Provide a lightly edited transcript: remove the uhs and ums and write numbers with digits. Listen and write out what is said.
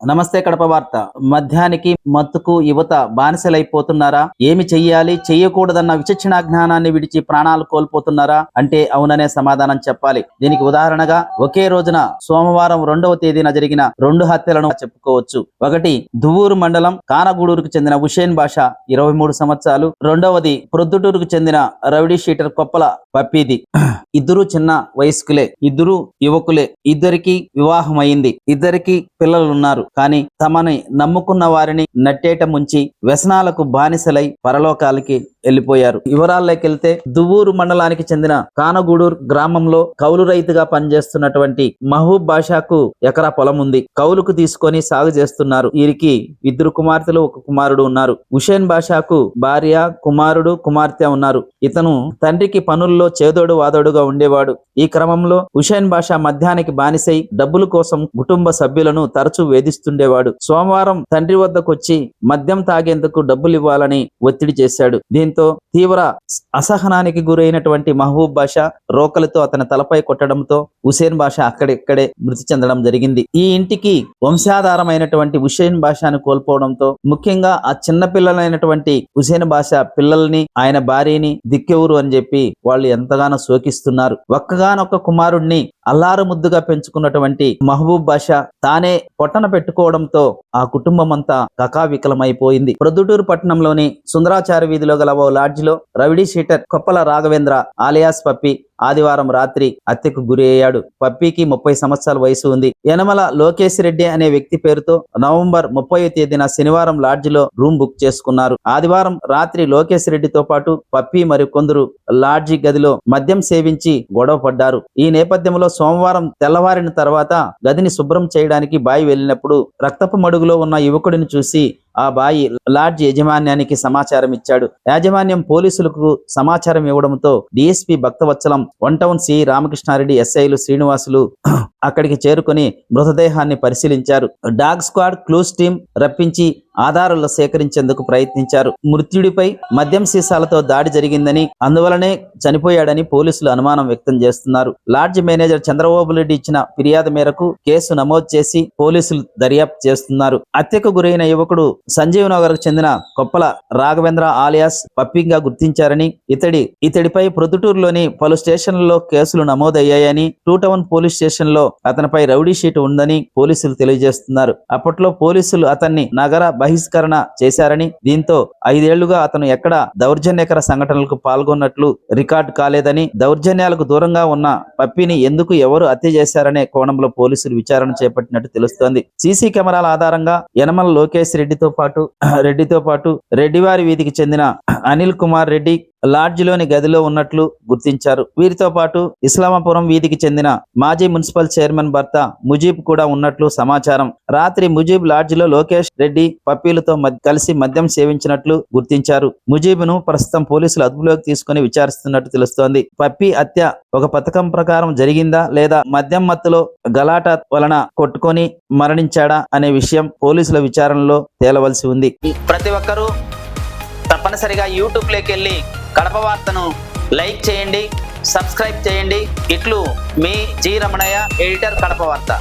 నమస్తే కడప వార్త. మద్యానికి మత్తుకు యువత బానిసలైపోతున్నారా? ఏమి చెయ్యాలి చెయ్యకూడదన్న విచక్షణ జ్ఞానాన్ని విడిచి ప్రాణాలు కోల్పోతున్నారా అంటే అవుననే సమాధానం చెప్పాలి. దీనికి ఉదాహరణగా ఒకే రోజున సోమవారం 2వ తేదీన జరిగిన 2 హత్యలను చెప్పుకోవచ్చు. ఒకటి దువ్వూరు మండలం కానగూడూరుకు చెందిన హుషేన్ బాషా 23 సంవత్సరాలు, రెండవది ప్రొద్దుటూరుకు చెందిన రౌడీ షీటర్ కొప్పల పప్పీది. ఇద్దరు చిన్న వయస్కులే, ఇద్దరు యువకులే, ఇద్దరికి వివాహం అయింది, ఇద్దరికి పిల్లలున్నారు. కానీ తమని నమ్ముకున్న వారిని నట్టేట ముంచి వ్యసనాలకు బానిసలై పరలోకాలకి వెళ్లిపోయారు. వివరాల్లోకెళ్తే దువ్వూరు మండలానికి చెందిన కానగూడూరు గ్రామంలో కౌలు రైతుగా పనిచేస్తున్నటువంటి మహబూబ్ బాషాకు ఎకరా పొలం ఉంది. కౌలుకు తీసుకొని సాగు చేస్తున్నారు. వీరికి ఇద్దరు కుమార్తెలు, ఒక కుమారుడు ఉన్నారు. హుషేన్ బాషాకు భార్య, కుమారుడు, కుమార్తె ఉన్నారు. ఇతను తండ్రికి పనుల్లో చేదోడు వాదోడుగా ఉండేవాడు. ఈ క్రమంలో హుషేన్ బాషా మద్యానికి బానిసై డబ్బుల కోసం కుటుంబ సభ్యులను తరచూ వేధిస్తుండేవాడు. సోమవారం తండ్రి వద్దకు వచ్చి మద్యం తాగేందుకు డబ్బులు ఇవ్వాలని ఒత్తిడి చేశాడు. దీంతో తీవ్ర అసహనానికి గురైనటువంటి మహబూబ్ బాషా రోకలతో అతని తలపై కొట్టడంతో హుషేన్ బాషా అక్కడిక్కడే మృతి చెందడం జరిగింది. ఈ ఇంటికి వంశాధారమైనటువంటి హుషేన్ బాషాను కోల్పోవడంతో ముఖ్యంగా ఆ చిన్న పిల్లలైనటువంటి హుషేన్ బాషా పిల్లల్ని, ఆయన భార్యని దిక్కెవరు అని చెప్పి వాళ్ళు ఎంతగానో శోకిస్తున్నారు. ఒక్కగానొక్క కుమారుడిని అల్లారు ముద్దుగా పెంచుకున్నటువంటి మహబూబ్ బాషా తానే పొట్టన పెట్టుకోవడంతో ఆ కుటుంబం అంతా కకావికలమైపోయింది. ప్రొద్దుటూరు పట్టణంలోని సుందరాచారి వీధిలో గల ఓ లాడ్జిలో rowdy sheeter Koppala Raghavendra alias Pappi ఆదివారం రాత్రి హత్యకు గురి అయ్యాడు. పప్పీకి 30 సంవత్సరాల వయసు ఉంది. యనమల లోకేష్ రెడ్డి అనే వ్యక్తి పేరుతో నవంబర్ 30వ తేదీన శనివారం లాడ్జిలో రూమ్ బుక్ చేసుకున్నారు. ఆదివారం రాత్రి లోకేష్ రెడ్డితో పాటు పప్పీ మరియు కొందరు లాడ్జి గదిలో మద్యం సేవించి గొడవ పడ్డారు. ఈ నేపథ్యంలో సోమవారం తెల్లవారిన తర్వాత గదిని శుభ్రం చేయడానికి బాయి వెళ్ళినప్పుడు రక్తపు మడుగులో ఉన్న యువకుడిని చూసి ఆ బాయి లాడ్జ్ యాజమాన్యానికి సమాచారం ఇచ్చాడు. యాజమాన్యం పోలీసులకు సమాచారం ఇవ్వడంతో DSP Bhaktavatsalam, 1 town CI Ramakrishna Reddy, ఎస్ఐలు శ్రీనివాసులు అక్కడికి చేరుకుని మృతదేహాన్ని పరిశీలించారు. డాగ్ స్క్వాడ్, క్లూస్ టీం రప్పించి ఆధారాలు సేకరించేందుకు ప్రయత్నించారు. మృత్యుడిపై మద్యం సీసాలతో దాడి జరిగిందని, అందువలనే చనిపోయాడని పోలీసులు అనుమానం వ్యక్తం చేస్తున్నారు. లాడ్జ్ మేనేజర్ చంద్రబాబు రెడ్డి ఇచ్చిన ఫిర్యాదు మేరకు కేసు నమోదు చేసి పోలీసులు దర్యాప్తు చేస్తున్నారు. హత్యకు గురైన యువకుడు సంజీవ్ నగర్ కు చెందిన కొప్పల రాఘవేంద్ర ఆలియాస్ పప్పింగా గుర్తించారని, ఇతడిపై ప్రొద్దుటూరులోని పలు స్టేషన్లలో కేసులు నమోదయ్యాయని, 2 టౌన్ పోలీస్ స్టేషన్ లో అతనిపై రౌడీ షీట్ ఉందని పోలీసులు తెలియజేస్తున్నారు. అప్పట్లో పోలీసులు అతన్ని నగర బహిష్కరణ చేశారని, దీంతో 5 ఏళ్లుగా అతను ఎక్కడ దౌర్జన్యకర సంఘటనలకు పాల్గొన్నట్లు రికార్డు కాలేదని, దౌర్జన్యాలకు దూరంగా ఉన్న పప్పిని ఎందుకు ఎవరు హత్య చేశారనే కోణంలో పోలీసులు విచారణ చేపట్టినట్టు తెలుస్తోంది. సీసీ కెమెరాల ఆధారంగా యనమల లోకేష్ రెడ్డితో పాటు రెడ్డివారి వీధికి చెందిన అనిల్ కుమార్ రెడ్డి లాడ్జిలోని గదిలో ఉన్నట్లు గుర్తించారు. వీరితో పాటు ఇస్లామాపురం వీధికి చెందిన మాజీ మున్సిపల్ చైర్మన్ భర్త ముజీబ్ కూడా ఉన్నట్లు సమాచారం. రాత్రి ముజీబ్ లాడ్జిలో లోకేష్ రెడ్డి పప్పీలతో కలిసి మద్యం సేవించినట్లు గుర్తించారు. ముజీబ్ను ప్రస్తుతం పోలీసులు అదుపులోకి తీసుకుని విచారిస్తున్నట్టు తెలుస్తోంది. పప్పీ హత్య ఒక పథకం ప్రకారం జరిగిందా లేదా మద్యం మత్తులో గలాట వలన కొట్టుకొని మరణించాడా అనే విషయం పోలీసుల విచారణలో తేలవలసి ఉంది. ప్రతి ఒక్కరూ తప్పనిసరిగా యూట్యూబ్లోకి వెళ్ళి కడప వార్తను లైక్ చేయండి, సబ్స్క్రైబ్ చేయండి. ఇట్లు మీ జి రమణయ్య, ఎడిటర్, కడప వార్త.